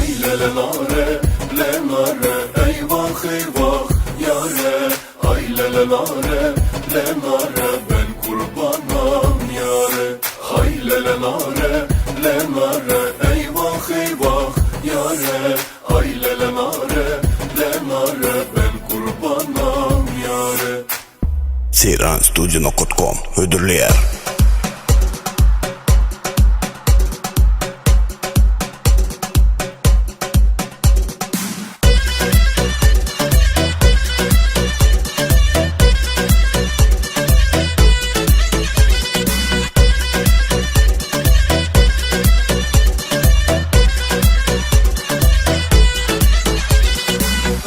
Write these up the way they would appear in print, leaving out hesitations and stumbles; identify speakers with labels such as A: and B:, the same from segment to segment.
A: Aylele nare, le nare, eyvah eyvah yare. Aylele nare, le nare, ben kurbanam yare. Aylele nare, le nare, eyvah eyvah yare. Aylele nare, le nare, ben kurbanam yare.
B: Seyranstudio.com ödülleyer.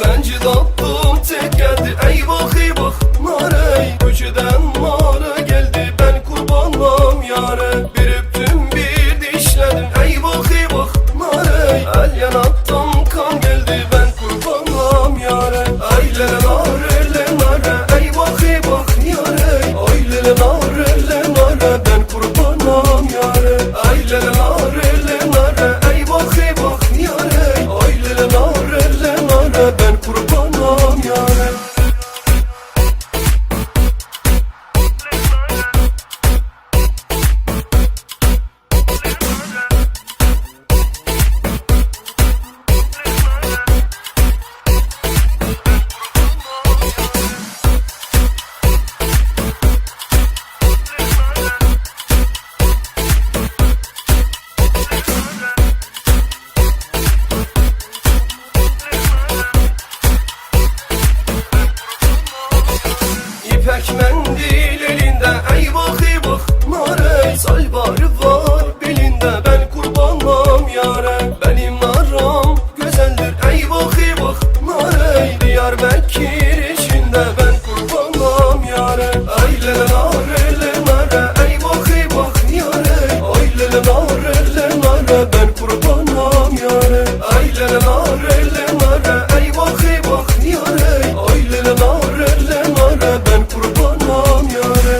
A: Bence tatlım tek geldi, eyvah eyvah nare. Köşeden mağara geldi, ben kurbanam yare. Bir öptüm bir dişledim, eyvah eyvah nare. El yanaktan kan geldi, ben kurbanam yare. Aylele nare, le nare, eyvah eyvah yare. Aylele nare, le nare, ben kurbanam yare. Aylele nare, le nare, eyvah eyvah yare. Aylele nare, le nare, ben kurbanam yare. İpek mendil elinde, eyvah eyvah nare. Salvarı var belinde, ben kurbanam yare. Benim naram güzeldir, eyvah eyvah nare. Diyarbakır içinde, ben kurbanam yare. Aylele nare, le nare, eyvah eyvah yare. Aylele nare, le nare, ben kurbanam yare. Aylele nare, le nare, eyvah eyvah yare. Aylele nare, le nare, ben kurbanam yare.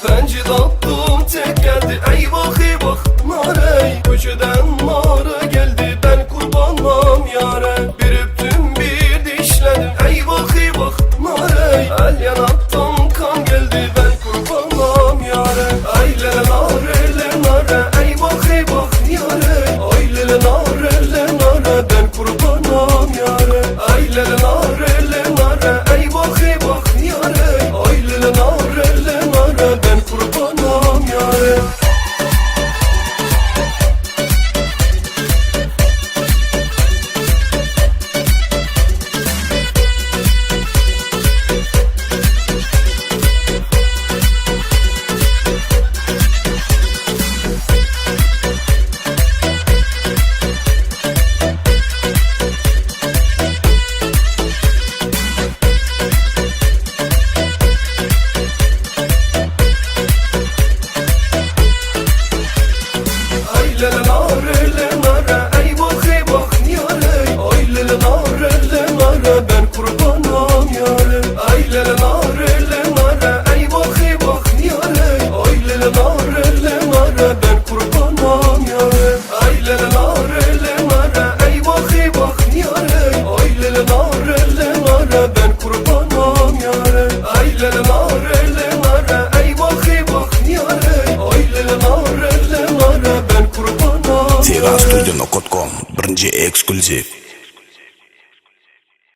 A: Bence tatlım tek geldi, eyvah eyvah nare. Köşeden mağara geldi, ben kurbanam yare. Bir öptüm bir dişledim, eyvah eyvah nare. El yanaktan kan geldi, ben kurbanam yare. Aylele nare, le nare, eyvah eyvah yare. Aylele nare, le nare, ben kurbanam yare. Aylele nare, le nare, eyvah eyvah yare. Aylele nare, le nare, ben kurbanam yare. Aylele nare, le nare, eyvah eyvah yare. Aylele nare, le nare, ben kurbanam yare. Aylele nare, le nare, eyvah eyvah yare. Aylele nare, le nare, ben kurbanam yare. Aylele nare, le nare, eyvah eyvah yare. Aylele nare, le nare, ben kurbanam yare. Aylele nare, le nare, eyvah eyvah yare. Aylele nare, le nare, ben kurbanam yare.
B: Seyranstudio.com birinci ekskluziv.